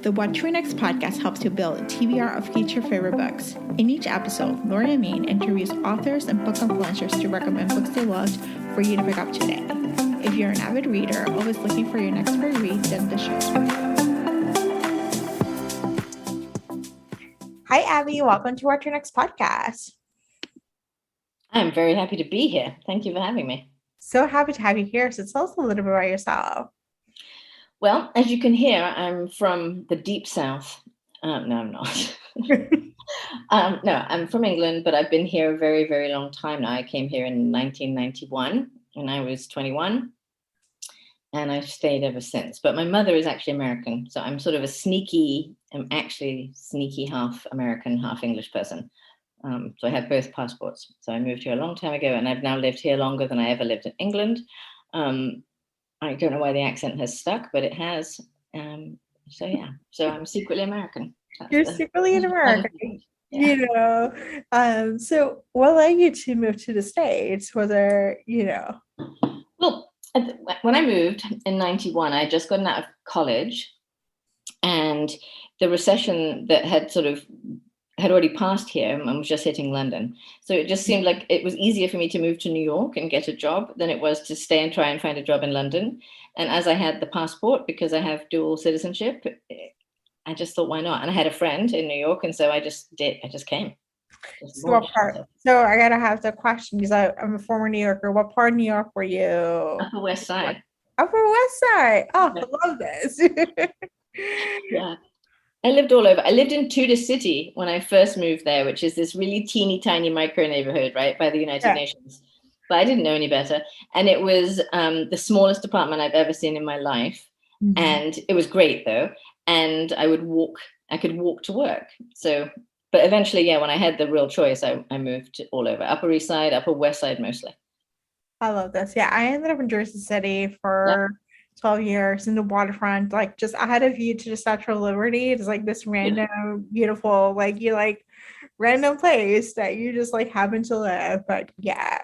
The What to Read Next podcast helps you build a TBR of future favorite books. In each episode, Lori and Amin interviews authors and book influencers to recommend books they loved for you to pick up today. If you're an avid reader, always looking for your next great read, then the show's for you. Hi, Abbi. Welcome to What to Read Next podcast. I'm very happy to be here. Thank you for having me. So happy to have you here. So tell us a little bit about yourself. Well, as you can hear, I'm from the deep south. No, I'm not. No, I'm from England, but I've been here a very, very long time now. I came here in 1991 when I was 21, and I've stayed ever since. But my mother is actually American, so I'm sort of I'm actually sneaky half American, half English person. So I have both passports. So I moved here a long time ago, and I've now lived here longer than I ever lived in England. I don't know why the accent has stuck, but it has. So I'm secretly American. You're secretly an American. Yeah. So what led you to move to the States? Was there, Well, when I moved in 91, I had just gotten out of college, and the recession that had already passed here and was just hitting London. So it just seemed like it was easier for me to move to New York and get a job than it was to stay and try and find a job in London. And as I had the passport, because I have dual citizenship, I just thought, why not? And I had a friend in New York, and so I just came. So I gotta have the question, because I'm a former New Yorker. What part of New York were you? Upper West Side. Upper West Side. Oh, yeah. I love this. Yeah. I lived all over. I lived in Tudor City when I first moved there, which is this really teeny tiny micro neighborhood, right, by the United Nations. But I didn't know any better. And it was the smallest apartment I've ever seen in my life. Mm-hmm. And it was great, though. And I could walk to work. So, but eventually, when I had the real choice, I moved all over. Upper East Side, Upper West Side mostly. I love this. Yeah, I ended up in Jersey City for 12 years in the waterfront. Like, just I had a view to the Statue of Liberty. It's like this random, beautiful, random place that you just happen to live. But yeah.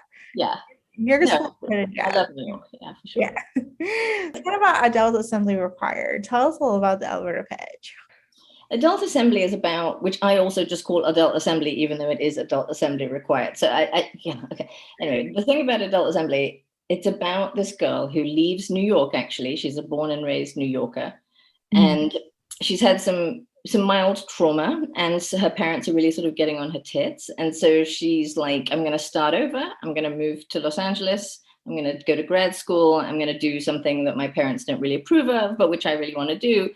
New York is I love New York. Yeah, for sure. Yeah. What about Adult Assembly Required? Tell us a little about the elevator pitch. Adult Assembly is about, which I also just call Adult Assembly, even though it is Adult Assembly Required. So okay. Anyway, the thing about Adult Assembly, it's about this girl who leaves New York, actually. She's a born and raised New Yorker. Mm-hmm. And she's had some mild trauma, and so her parents are really sort of getting on her tits. And so she's like, I'm going to start over. I'm going to move to Los Angeles. I'm going to go to grad school. I'm going to do something that my parents don't really approve of, but which I really want to do.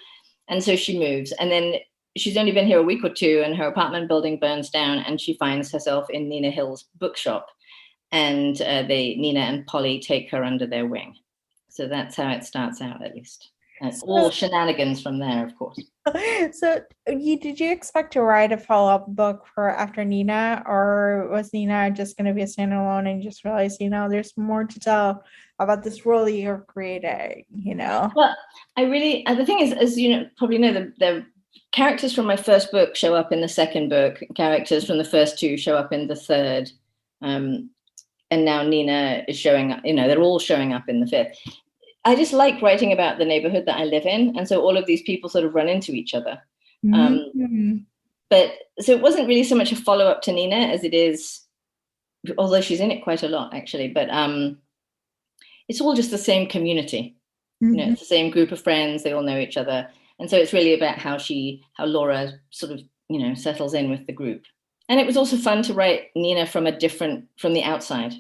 And so she moves. And then she's only been here a week or two, and her apartment building burns down, and she finds herself in Nina Hill's bookshop. And Nina and Polly take her under their wing. So that's how it starts out, at least. And it's all shenanigans from there, of course. So did you expect to write a follow-up book for after Nina, or was Nina just going to be a standalone and you just realized, there's more to tell about this world that you're creating, Well, the thing is, as you probably know, the characters from my first book show up in the second book. Characters from the first two show up in the third. And now Nina is showing up, they're all showing up in the fifth. I just like writing about the neighborhood that I live in. And so all of these people sort of run into each other. Mm-hmm. But so it wasn't really so much a follow-up to Nina as it is, although she's in it quite a lot, actually. But it's all just the same community. Mm-hmm. It's the same group of friends. They all know each other. And so it's really about how Laura sort of, settles in with the group. And it was also fun to write Nina from the outside,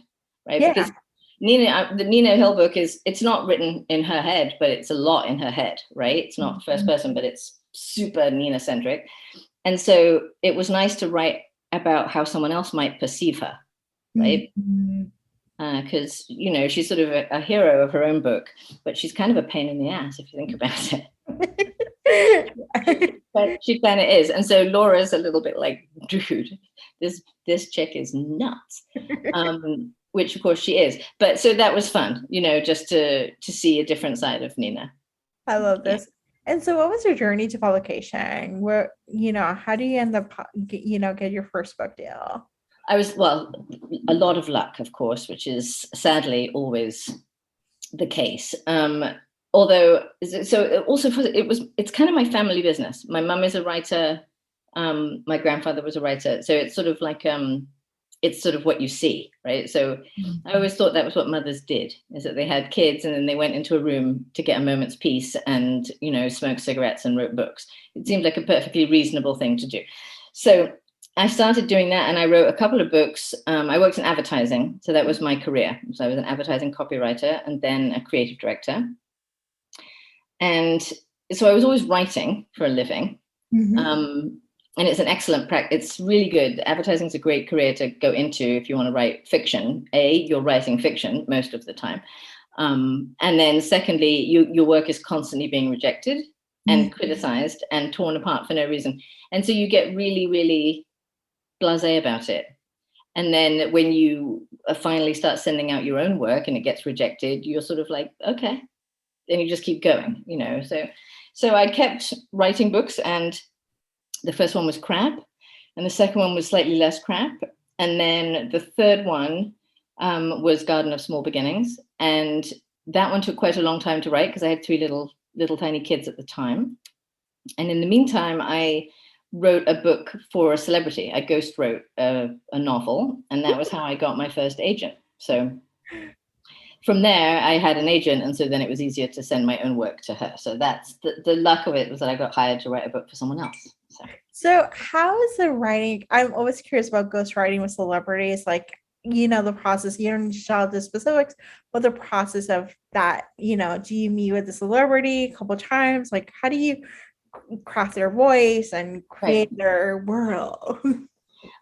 right? Yeah. Because the Nina Hill book it's not written in her head, but it's a lot in her head, right? It's not first person, but it's super Nina centric. And so it was nice to write about how someone else might perceive her, right? Because, she's sort of a hero of her own book, but she's kind of a pain in the ass if you think about it. But she kind of is. And so Laura's a little bit like, dude, this chick is nuts. Which of course she is. But so that was fun, just to see a different side of Nina. I love this. Yeah. And so what was your journey to publication? Where, how do you end up, get your first book deal? A lot of luck, of course, which is sadly always the case. although, so also it's kind of my family business. My mum is a writer. My grandfather was a writer. So it's sort of like, it's sort of what you see, right? So I always thought that was what mothers did, is that they had kids and then they went into a room to get a moment's peace and, you know, smoked cigarettes and wrote books. It seemed like a perfectly reasonable thing to do. So I started doing that, and I wrote a couple of books. I worked in advertising, so that was my career. So I was an advertising copywriter and then a creative director. And so I was always writing for a living. And it's an excellent practice. It's really good. Advertising is a great career to go into if you want to write fiction. You're writing fiction most of the time. And then secondly, your work is constantly being rejected and criticized and torn apart for no reason. And so you get really, really blasé about it. And then when you finally start sending out your own work and it gets rejected, you're sort of like, okay. And you just keep going, you know. So I kept writing books, and the first one was crap, and the second one was slightly less crap. And then the third one was Garden of Small Beginnings. And that one took quite a long time to write because I had three little tiny kids at the time. And in the meantime, I wrote a book for a celebrity. I ghost wrote a novel, and that was how I got my first agent. So from there, I had an agent, and so then it was easier to send my own work to her. So that's the luck of it, was that I got hired to write a book for someone else. So how is the writing? I'm always curious about ghostwriting with celebrities. Like, you know, the process, you don't need to tell the specifics, but the process of that, you know, do you meet with the celebrity a couple times? Like, how do you craft their voice and create their world?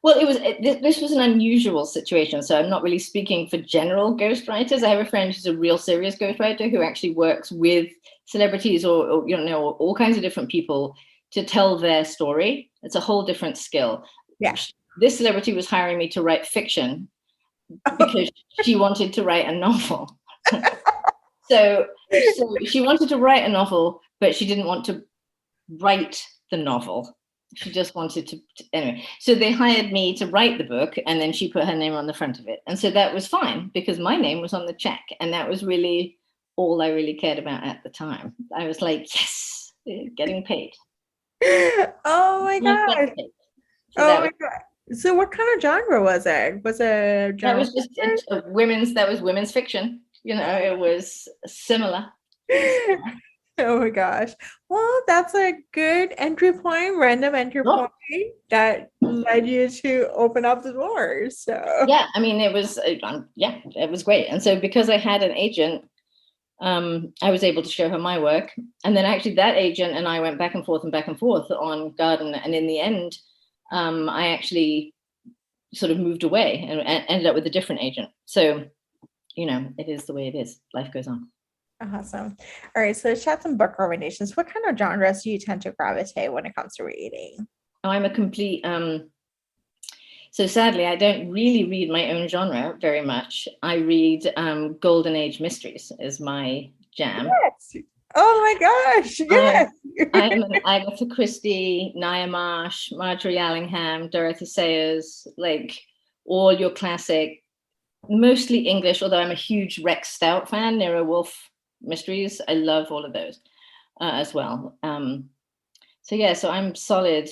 Well, this was an unusual situation. So I'm not really speaking for general ghostwriters. I have a friend who's a real serious ghostwriter who actually works with celebrities or you know, all kinds of different people to tell their story. It's a whole different skill. Yeah. This celebrity was hiring me to write fiction because she wanted to write a novel. So she wanted to write a novel, but she didn't want to write the novel. She just wanted to anyway. So they hired me to write the book, and then she put her name on the front of it. And so that was fine because my name was on the check. And that was really all I really cared about at the time. I was like, yes, getting paid. Oh my God. So my God. So what kind of genre was it? Was it that was just women's fiction. You know, it was similar. Oh my gosh. Well, that's a good entry point, random entry point that led you to open up the doors. So yeah, I mean, it was great. And so because I had an agent, I was able to show her my work. And then actually that agent and I went back and forth on Garden. And in the end, I actually sort of moved away and ended up with a different agent. So, you know, it is the way it is. Life goes on. Awesome. All right. So let's chat some book recommendations. What kind of genres do you tend to gravitate when it comes to reading? Oh, I'm a complete so sadly, I don't really read my own genre very much. I read Golden Age mysteries is my jam. Yes. Oh my gosh. Yes. I am an Agatha Christie, Nia Marsh, Marjorie Allingham, Dorothy Sayers, like all your classic, mostly English, although I'm a huge Rex Stout fan, Nero Wolfe mysteries. I love all of those as well. So yeah, so I'm solid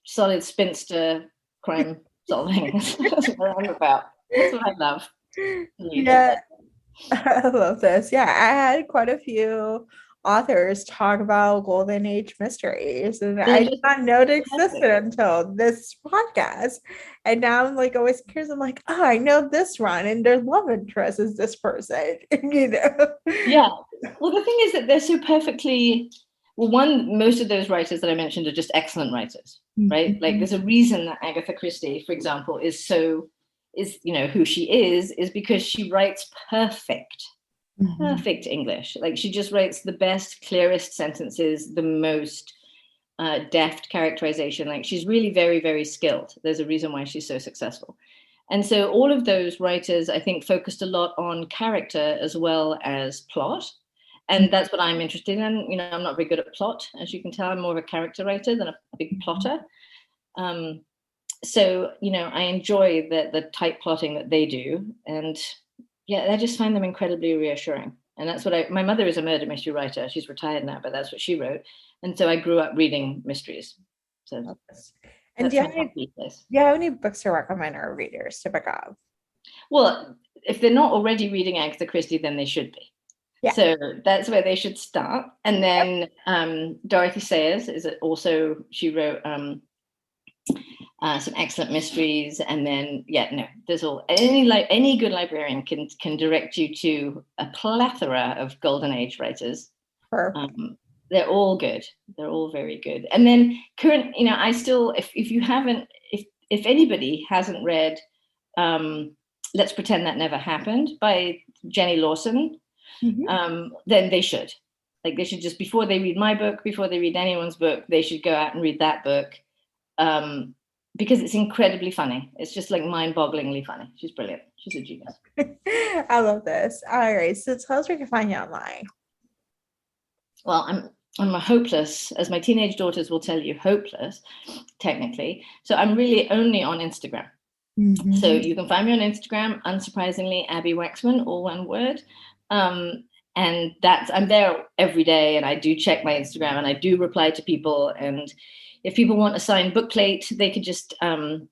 spinster crime solving. That's what I'm about. That's what I love. Yeah, I love this. Yeah, I had quite a few authors talk about Golden Age mysteries, and I did not know it existed until this podcast. And now I'm like always curious. I'm like, oh, I know this one, and their love interest is this person. You know? Yeah. Well, the thing is that they're so perfectly. Well, most of those writers that I mentioned are just excellent writers, right? Like, there's a reason that Agatha Christie, for example, is you know who she is because she writes perfect English. Like, she just writes the best, clearest sentences, the most deft characterization. Like, she's really very, very skilled. There's a reason why she's so successful. And so all of those writers, I think, focused a lot on character as well as plot. And that's what I'm interested in. You know, I'm not very good at plot, as you can tell. I'm more of a character writer than a big plotter. So, you know, I enjoy the tight plotting that they do. And yeah, I just find them incredibly reassuring. And that's what my mother is a murder mystery writer. She's retired now, but that's what she wrote. And so I grew up reading mysteries. So and do you have any books to recommend our readers to pick up? Well, if they're not already reading Agatha Christie, then they should be. Yeah. So that's where they should start. And then Dorothy Sayers is also, she wrote some excellent mysteries. And then, there's any good librarian can direct you to a plethora of Golden Age writers. They're all good. They're all very good. And then current, I still, if anybody hasn't read Let's Pretend That Never Happened by Jenny Lawson, then they should. Like, they should just, before they read my book, before they read anyone's book, they should go out and read that book, because it's incredibly funny. It's just like mind-bogglingly funny. She's brilliant. She's a genius. I love this. All right, so tell us where you can find you online. Well, I'm a hopeless, as my teenage daughters will tell you, hopeless, technically. So I'm really only on Instagram. So you can find me on Instagram, unsurprisingly, Abbi Waxman, all one word. And I'm there every day, and I do check my Instagram, and I do reply to people. And if people want a signed bookplate, they could just send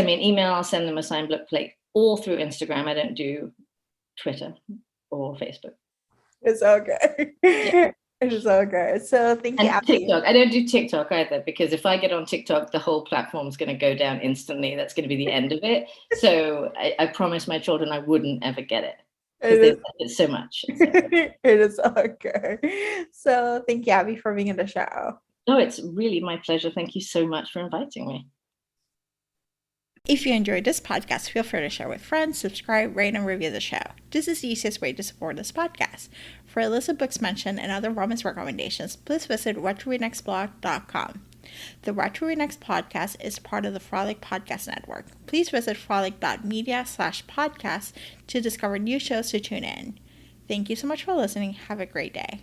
me an email. I'll send them a signed bookplate, all through Instagram. I don't do Twitter or Facebook. It's okay. Yeah. It's so good. So thank you, Abbi. TikTok. I don't do TikTok either, because if I get on TikTok, the whole platform is going to go down instantly. That's going to be the end of it. So I promised my children I wouldn't ever get it. It's so much. It is okay. So thank you, Abbi, for being in the show. Oh, it's really my pleasure. Thank you so much for inviting me. If you enjoyed this podcast, feel free to share with friends, subscribe, rate, and review the show. This is the easiest way to support this podcast. For a list of books mentioned and other romance recommendations, please visit whattoreadnextblog.com. The What to Read Next podcast is part of the Frolic Podcast Network. Please visit frolic.media/podcast to discover new shows to tune in. Thank you so much for listening. Have a great day.